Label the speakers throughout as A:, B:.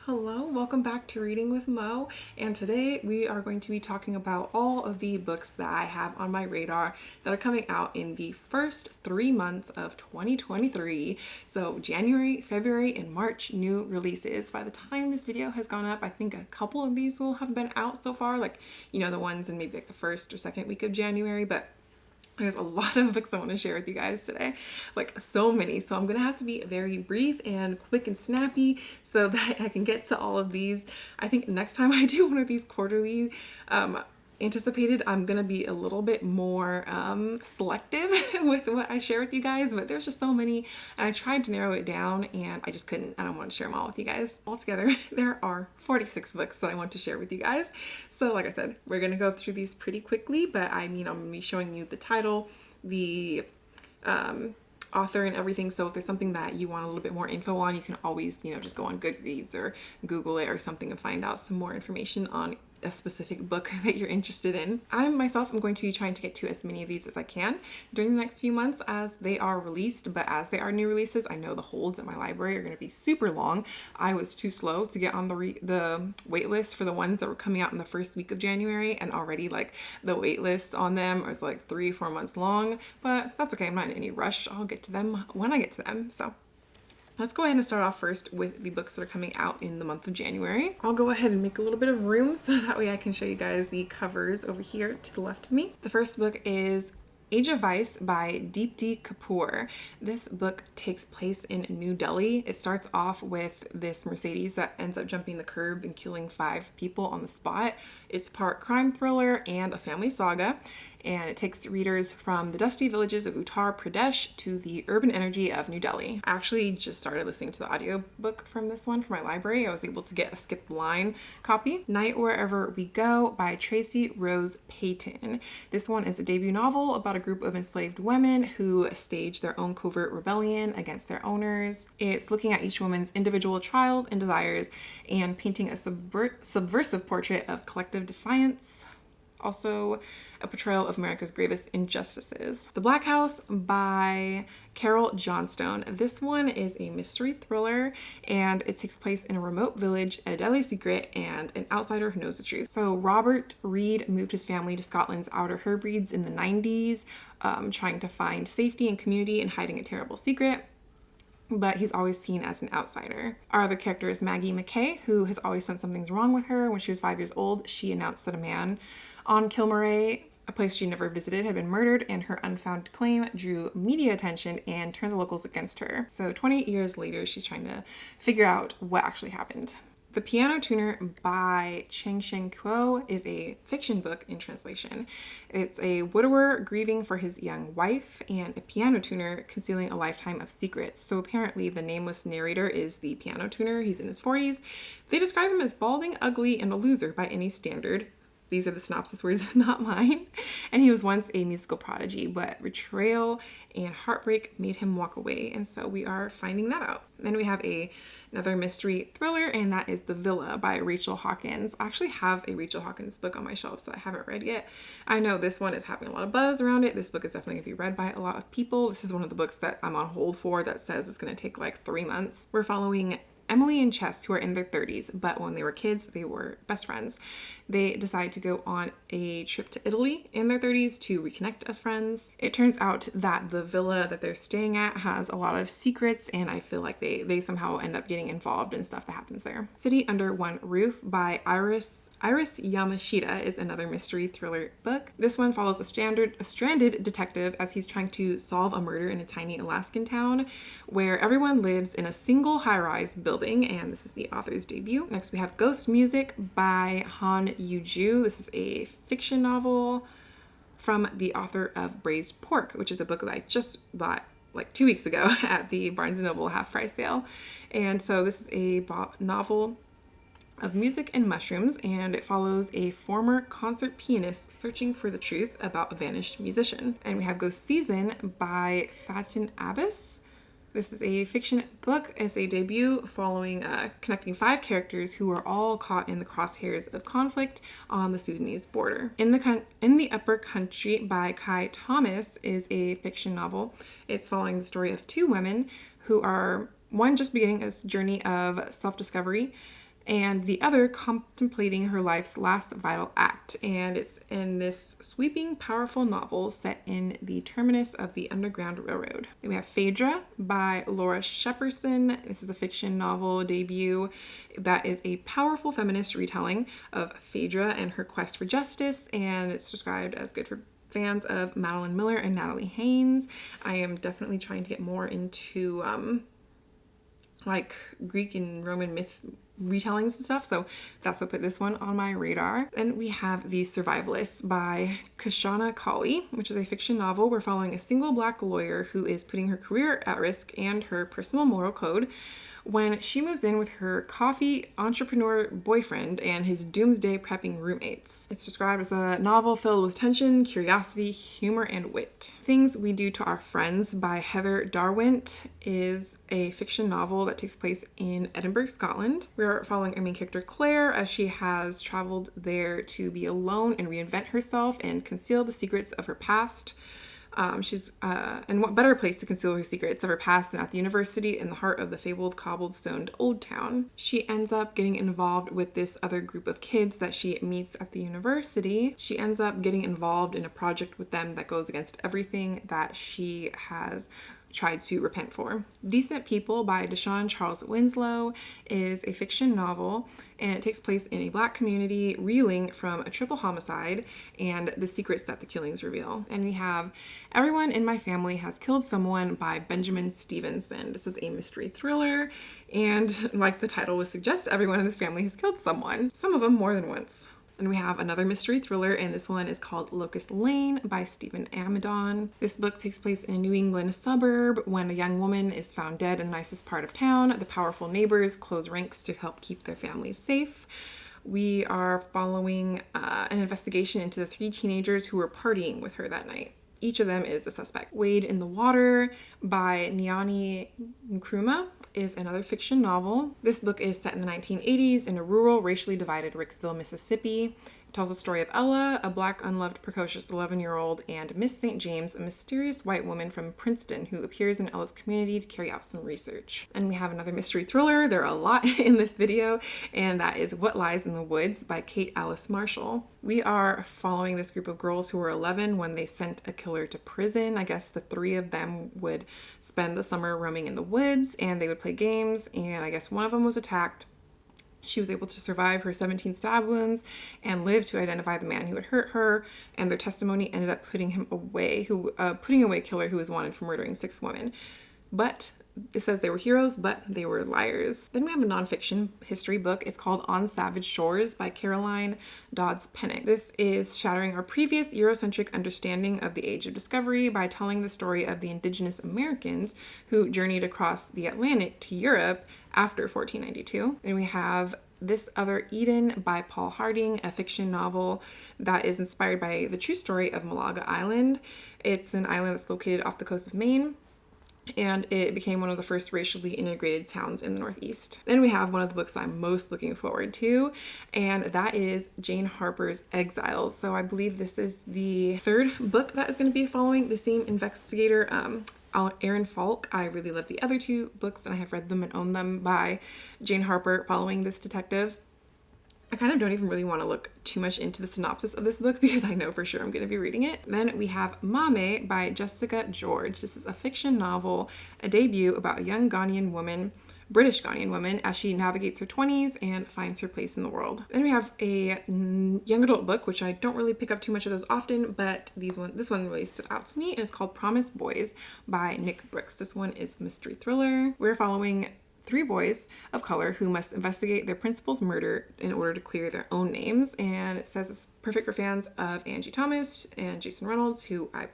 A: Hello, welcome back to Reading with Mo, and today we are going to be talking about all of the books that I have on my radar that are coming out in the first 3 months of 2023. So January, February, and March new releases. By the time this video has gone up, I think a couple of these will have been out so far, the ones in maybe like the first or second week of January, but there's a lot of books I want to share with you guys today, like so many. So I'm going to have to be very brief and quick and snappy so that I can get to all of these. I think next time I do one of these quarterly anticipated, I'm going to be a little bit more selective with what I share with you guys, but there's just so many and I tried to narrow it down and I just couldn't. I don't want to share them all with you guys. Altogether, there are 46 books that I want to share with you guys. So like I said, we're going to go through these pretty quickly, but I'm going to be showing you the title, the author and everything. So if there's something that you want a little bit more info on, you can always, just go on Goodreads or Google it or something and find out some more information on a specific book that you're interested in. I myself am going to be trying to get to as many of these as I can during the next few months as they are released, but as they are new releases, I know the holds at my library are going to be super long. I was too slow to get on the wait list for the ones that were coming out in the first week of January, and already the wait list on them is 3-4 months long, but that's okay. I'm not in any rush. I'll get to them when I get to them. So let's go ahead and start off first with the books that are coming out in the month of January. I'll go ahead and make a little bit of room so that way I can show you guys the covers over here to the left of me. The first book is Age of Vice by Deepti Kapoor. This book takes place in New Delhi. It starts off with this Mercedes that ends up jumping the curb and killing 5 people on the spot. It's part crime thriller and a family saga, and it takes readers from the dusty villages of Uttar Pradesh to the urban energy of New Delhi. I actually just started listening to the audiobook from this one from my library. I was able to get a skipped line copy. Night Wherever We Go by Tracy Rose Payton. This one is a debut novel about a group of enslaved women who stage their own covert rebellion against their owners. It's looking at each woman's individual trials and desires and painting a subversive portrait of collective defiance. Also, a portrayal of America's gravest injustices. The Black House by Carol Johnstone. This one is a mystery thriller, and it takes place in a remote village, a deadly secret, and an outsider who knows the truth. So Robert Reed moved his family to Scotland's Outer Hebrides in the 90s, trying to find safety and community and hiding a terrible secret, but he's always seen as an outsider. Our other character is Maggie McKay, who has always sensed something's wrong with her. When she was 5 years old, she announced that a man on Kilmaray, a place she never visited, had been murdered, and her unfounded claim drew media attention and turned the locals against her. So 28 years later, she's trying to figure out what actually happened. The Piano Tuner by Cheng Sheng Kuo is a fiction book in translation. It's a widower grieving for his young wife and a piano tuner concealing a lifetime of secrets. So apparently the nameless narrator is the piano tuner. He's in his 40s. They describe him as balding, ugly, and a loser by any standard. These are the synopsis words, not mine. And he was once a musical prodigy, but betrayal and heartbreak made him walk away. And so we are finding that out. Then we have another mystery thriller, and that is The Villa by Rachel Hawkins. I actually have a Rachel Hawkins book on my shelf that I haven't read yet. I know this one is having a lot of buzz around it. This book is definitely going to be read by a lot of people. This is one of the books that I'm on hold for that says it's going to take 3 months. We're following Emily and Chess, who are in their 30s, but when they were kids, they were best friends. They decide to go on a trip to Italy in their 30s to reconnect as friends. It turns out that the villa that they're staying at has a lot of secrets, and I feel like they somehow end up getting involved in stuff that happens there. City Under One Roof by Iris Yamashita is another mystery thriller book. This one follows a stranded detective as he's trying to solve a murder in a tiny Alaskan town where everyone lives in a single high-rise building, and this is the author's debut. Next, we have Ghost Music by Han Yu-ju. This is a fiction novel from the author of Braised Pork, which is a book that I just bought 2 weeks ago at the Barnes & Noble half-price sale. And so this is a novel of music and mushrooms, and it follows a former concert pianist searching for the truth about a vanished musician. And we have Ghost Season by Fatin Abbas. This is a fiction book. It's a debut following connecting 5 characters who are all caught in the crosshairs of conflict on the Sudanese border. In the Upper Country by Kai Thomas is a fiction novel. It's following the story of 2 women who are, one just beginning a journey of self-discovery and the other contemplating her life's last vital act. And it's in this sweeping, powerful novel set in the terminus of the Underground Railroad. Then we have Phaedra by Laura Shepperson. This is a fiction novel debut that is a powerful feminist retelling of Phaedra and her quest for justice, and it's described as good for fans of Madeline Miller and Natalie Haynes. I am definitely trying to get more into like Greek and Roman myth retellings and stuff, so that's what put this one on my radar. Then we have The Survivalists by Kashana Colley, which is a fiction novel. We're following a single Black lawyer who is putting her career at risk and her personal moral code when she moves in with her coffee entrepreneur boyfriend and his doomsday prepping roommates. It's described as a novel filled with tension, curiosity, humor, and wit. Things We Do to Our Friends by Heather Darwent is a fiction novel that takes place in Edinburgh, Scotland. We're following our main character Claire as she has traveled there to be alone and reinvent herself and conceal the secrets of her past. And what better place to conceal her secrets of her past than at the university in the heart of the fabled cobblestoned old town. She ends up getting involved with this other group of kids that she meets at the university. She ends up getting involved in a project with them that goes against everything that she has tried to repent for. Decent People by Deshaun Charles Winslow is a fiction novel, and it takes place in a Black community reeling from a triple homicide and the secrets that the killings reveal. And we have Everyone in My Family Has Killed Someone by Benjamin Stevenson. This is a mystery thriller, and like the title would suggest, everyone in this family has killed someone, some of them more than once. And we have another mystery thriller, and this one is called Locust Lane by Stephen Amadon. This book takes place in a New England suburb when a young woman is found dead in the nicest part of town. The powerful neighbors close ranks to help keep their families safe. We are following an investigation into the 3 teenagers who were partying with her that night. Each of them is a suspect. Wade in the Water by Nyani Nkrumah is another fiction novel. This book is set in the 1980s in a rural, racially divided Ricksville, Mississippi. It tells the story of Ella, a Black, unloved, precocious 11-year-old, and Miss St. James, a mysterious white woman from Princeton who appears in Ella's community to carry out some research. And we have another mystery thriller. There are a lot in this video, and that is What Lies in the Woods by Kate Alice Marshall. We are following this group of girls who were 11 when they sent a killer to prison. I guess the 3 of them would spend the summer roaming in the woods, and they would play games, and I guess one of them was attacked. She was able to survive her 17 stab wounds and live to identify the man who had hurt her, and their testimony ended up putting away a killer who was wanted for murdering 6 women. But it says they were heroes, but they were liars. Then we have a nonfiction history book. It's called On Savage Shores by Caroline Dodds Pennick. This is shattering our previous Eurocentric understanding of the Age of Discovery by telling the story of the indigenous Americans who journeyed across the Atlantic to Europe after 1492. And we have This Other Eden by Paul Harding, a fiction novel that is inspired by the true story of Malaga Island. It's an island that's located off the coast of Maine, and it became one of the first racially integrated towns in the Northeast. Then we have one of the books I'm most looking forward to, and that is Jane Harper's Exiles. So I believe this is the 3rd book that is going to be following the same investigator, Aaron Falk. I really love the other 2 books, and I have read them and own them by Jane Harper following this detective. I kind of don't even really want to look too much into the synopsis of this book because I know for sure I'm going to be reading it. Then we have Mame by Jessica George. This is a fiction novel, a debut about a young British Ghanaian woman as she navigates her 20s and finds her place in the world. Then we have a young adult book, which I don't really pick up too much of those often, but this one really stood out to me, and it's called Promise Boys by Nick Brooks. This one is a mystery thriller. We're following 3 boys of color who must investigate their principal's murder in order to clear their own names, and it says it's perfect for fans of Angie Thomas and Jason Reynolds, who I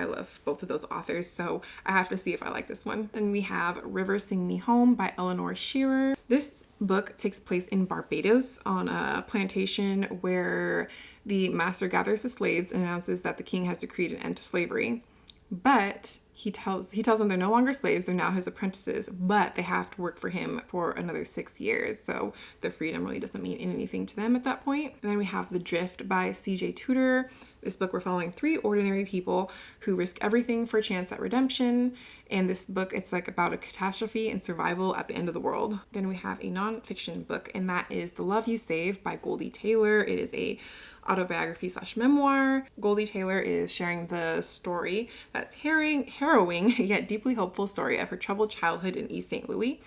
A: love both of those authors, so I have to see if I like this one. Then we have River Sing Me Home by Eleanor Shearer. This book takes place in Barbados on a plantation where the master gathers the slaves and announces that the king has decreed an end to slavery. But he tells them they're no longer slaves, they're now his apprentices, but they have to work for him for another 6 years, so their freedom really doesn't mean anything to them at that point. And then we have The Drift by C.J. Tudor. This book, we're following 3 ordinary people who risk everything for a chance at redemption. And this book, it's like about a catastrophe and survival at the end of the world. Then we have a nonfiction book, and that is The Love You Save by Goldie Taylor. It is a autobiography / memoir. Goldie Taylor is sharing the story that's harrowing yet deeply hopeful story of her troubled childhood in East St. Louis.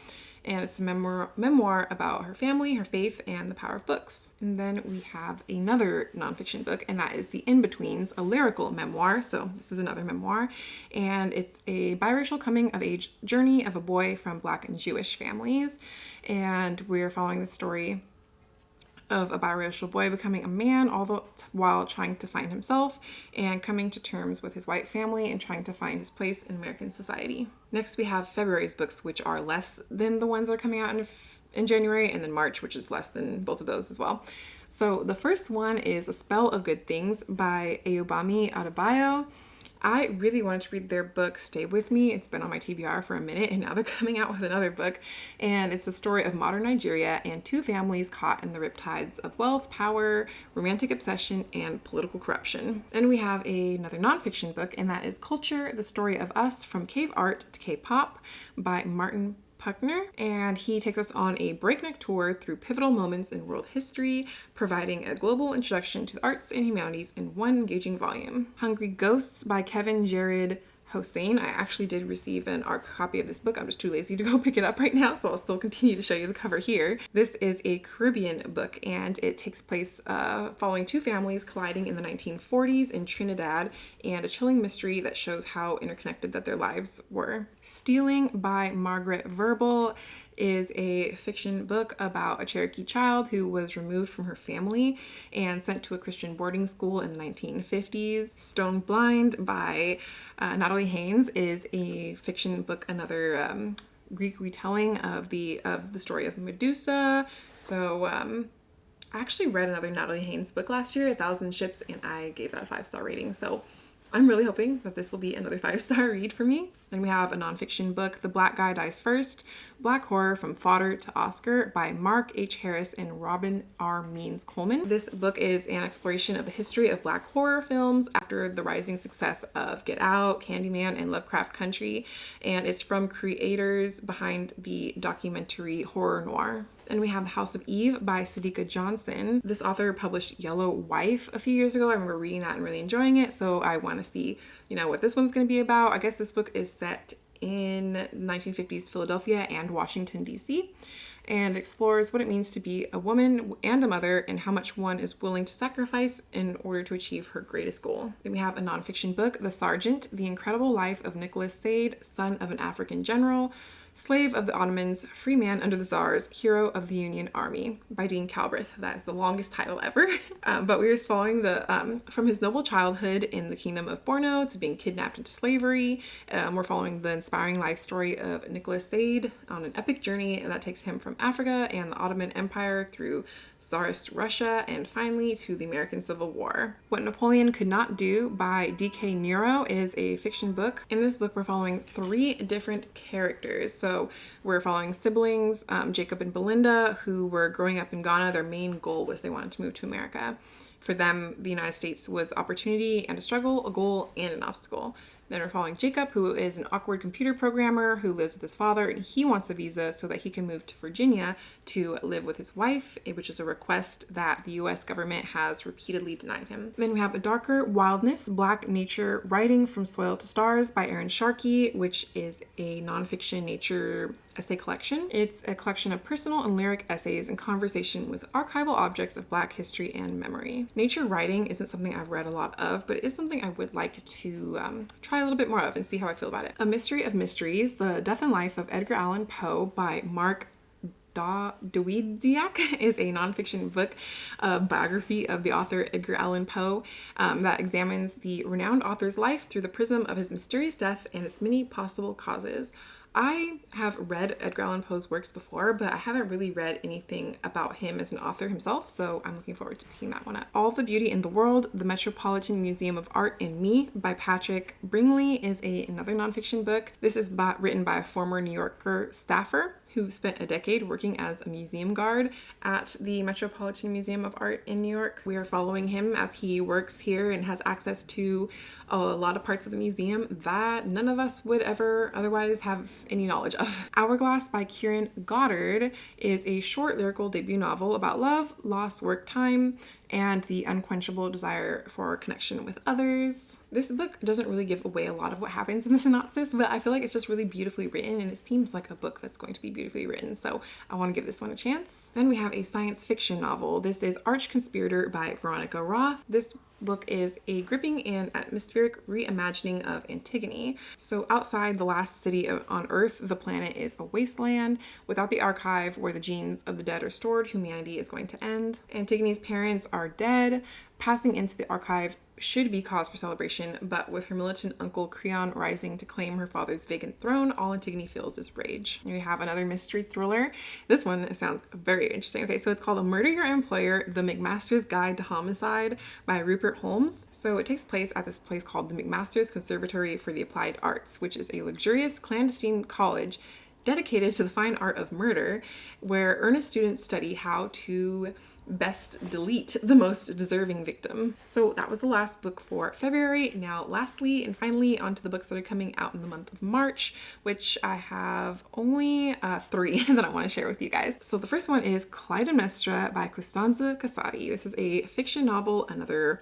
A: And it's a memoir about her family, her faith, and the power of books. And then we have another nonfiction book, and that is The In-Betweens, a lyrical memoir. So this is another memoir, and it's a biracial coming-of-age journey of a boy from Black and Jewish families. And we're following the story of a biracial boy becoming a man all the while trying to find himself and coming to terms with his white family and trying to find his place in American society. Next, we have February's books, which are less than the ones that are coming out in January, and then March, which is less than both of those as well. So the first one is A Spell of Good Things by Ayobami Adebayo. I really wanted to read their book, Stay With Me. It's been on my TBR for a minute, and now they're coming out with another book. And it's the story of modern Nigeria and 2 families caught in the riptides of wealth, power, romantic obsession, and political corruption. Then we have another nonfiction book, and that is Culture, the Story of Us from Cave Art to K-Pop by Martin Puckner, and he takes us on a breakneck tour through pivotal moments in world history, providing a global introduction to the arts and humanities in one engaging volume. Hungry Ghosts by Kevin Jared Hossein. I actually did receive an ARC copy of this book. I'm just too lazy to go pick it up right now, so I'll still continue to show you the cover here. This is a Caribbean book, and it takes place following 2 families colliding in the 1940s in Trinidad, and a chilling mystery that shows how interconnected that their lives were. Stealing by Margaret Verbal is a fiction book about a Cherokee child who was removed from her family and sent to a Christian boarding school in the 1950s. Stone Blind by Natalie Haynes is a fiction book, another Greek retelling of the story of Medusa. So I actually read another Natalie Haynes book last year, 1,000 Ships, and I gave that a 5-star rating. So I'm really hoping that this will be another 5-star read for me. Then we have a nonfiction book, The Black Guy Dies First, Black Horror from Fodder to Oscar by Mark H. Harris and Robin R. Means Coleman. This book is an exploration of the history of Black horror films after the rising success of Get Out, Candyman, and Lovecraft Country, and it's from creators behind the documentary Horror Noir. And we have The House of Eve by Sadiqa Johnson. This author published Yellow Wife a few years ago. I remember reading that and really enjoying it, so I want to see, what this one's going to be about. I guess this book is set in 1950s Philadelphia and Washington, D.C., and explores what it means to be a woman and a mother and how much one is willing to sacrifice in order to achieve her greatest goal. Then we have a nonfiction book, The Sergeant, The Incredible Life of Nicholas Sade, son of an African general, slave of the Ottomans, free man under the Tsars, hero of the Union Army by Dean Calbreth. That is the longest title ever. But we're just following from his noble childhood in the kingdom of Borno to being kidnapped into slavery. We're following the inspiring life story of Nicholas Sade on an epic journey that takes him from Africa and the Ottoman Empire through Tsarist Russia and finally to the American Civil War. What Napoleon Could Not Do by D.K. Nero is a fiction book. In this book, we're following 3 different characters. So we're following siblings, Jacob and Belinda, who were growing up in Ghana. Their main goal was they wanted to move to America. For them, the United States was opportunity and a struggle, a goal, and an obstacle. Then we're following Jacob, who is an awkward computer programmer who lives with his father, and he wants a visa so that he can move to Virginia to live with his wife, which is a request that the U.S. government has repeatedly denied him. Then we have A Darker Wildness, Black Nature Writing from Soil to Stars by Erin Sharkey, which is a nonfiction nature essay collection. It's a collection of personal and lyric essays in conversation with archival objects of Black history and memory. Nature writing isn't something I've read a lot of, but it is something I would like to try a little bit more of and see how I feel about it. A Mystery of Mysteries, The Death and Life of Edgar Allan Poe by Mark Dawidziak is a nonfiction book biography of the author Edgar Allan Poe that examines the renowned author's life through the prism of his mysterious death and its many possible causes. I have read Edgar Allan Poe's works before, but I haven't really read anything about him as an author himself, so I'm looking forward to picking that one up. All the Beauty in the World, The Metropolitan Museum of Art and Me by Patrick Bringley is another nonfiction book. This is written by a former New Yorker staffer who spent a decade working as a museum guard at the Metropolitan Museum of Art in New York. We are following him as he works here and has access to a lot of parts of the museum that none of us would ever otherwise have any knowledge of. Hourglass by Kieran Goddard is a short lyrical debut novel about love, lost work time, and the unquenchable desire for connection with others. This book doesn't really give away a lot of what happens in the synopsis, but I feel like it's just really beautifully written, and it seems like a book that's going to be beautifully written, so I want to give this one a chance. Then we have a science fiction novel. This is Arch Conspirator by Veronica Roth. This book is a gripping and atmospheric reimagining of Antigone. So outside the last city on Earth, the planet is a wasteland. Without the archive where the genes of the dead are stored, humanity is going to end. Antigone's parents are dead. Passing into the archive should be cause for celebration, but with her militant uncle Creon rising to claim her father's vacant throne, all Antigone feels is rage. Here we have another mystery thriller. This one sounds very interesting. Okay, so it's called A Murder Your Employer, The McMaster's Guide to Homicide by Rupert Holmes. So it takes place at this place called the McMaster's Conservatory for the Applied Arts, which is a luxurious clandestine college dedicated to the fine art of murder, where earnest students study how to best delete the most deserving victim. So that was the last book for February. Now lastly and finally onto the books that are coming out in the month of March, which I have only 3 that I want to share with you guys. So the first one is Clytemnestra by Costanza Casati. This is a fiction novel, another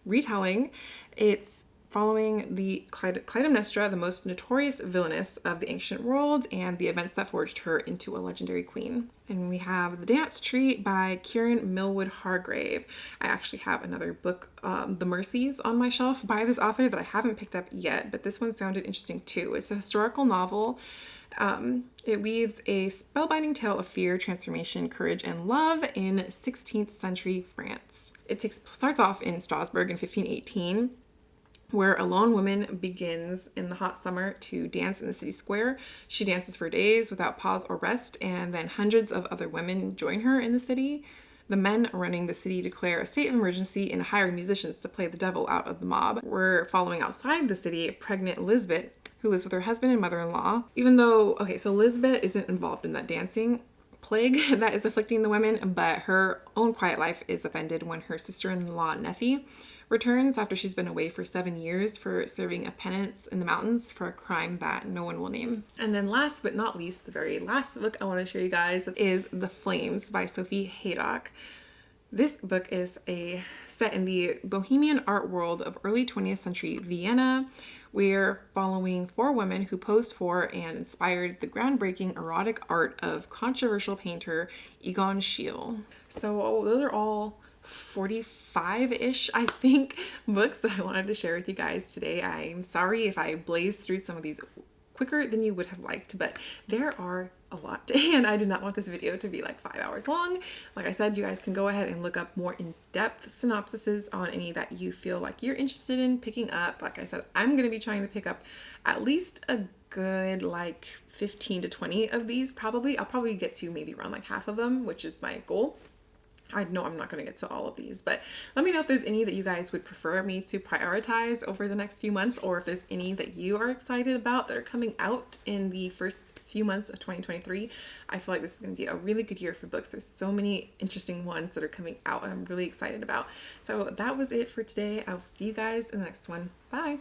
A: retelling. It's following the Clytemnestra, the most notorious villainess of the ancient world, and the events that forged her into a legendary queen. And we have The Dance Tree by Kieran Millwood Hargrave. I actually have another book, The Mercies, on my shelf by this author that I haven't picked up yet, but this one sounded interesting too. It's a historical novel. It weaves a spellbinding tale of fear, transformation, courage, and love in 16th century France. It starts off in Strasbourg in 1518, where a lone woman begins in the hot summer to dance in the city square. She dances for days without pause or rest, and then hundreds of other women join her in the city. The men running the city declare a state of emergency and hire musicians to play the devil out of the mob. We're following outside the city pregnant Lisbeth, who lives with her husband and mother-in-law. Even though, okay, so Lisbeth isn't involved in that dancing plague that is afflicting the women, but her own quiet life is upended when her sister-in-law Nephi returns after she's been away for 7 years for serving a penance in the mountains for a crime that no one will name. And then last but not least, the very last book I want to show you guys is The Flames by Sophie Haydock. This book is set in the bohemian art world of early 20th century Vienna. We're following 4 women who posed for and inspired the groundbreaking erotic art of controversial painter Egon Schiele. So those are all 45-ish, I think, books that I wanted to share with you guys today. I'm sorry if I blazed through some of these quicker than you would have liked, but there are a lot, and I did not want this video to be like 5 hours long. Like I said, you guys can go ahead and look up more in-depth synopsises on any that you feel like you're interested in picking up. Like I said, I'm going to be trying to pick up at least a good like 15 to 20 of these probably. I'll probably get to maybe around like half of them, which is my goal. I know I'm not going to get to all of these, but let me know if there's any that you guys would prefer me to prioritize over the next few months, or if there's any that you are excited about that are coming out in the first few months of 2023. I feel like this is going to be a really good year for books. There's so many interesting ones that are coming out and I'm really excited about. So that was it for today. I will see you guys in the next one. Bye.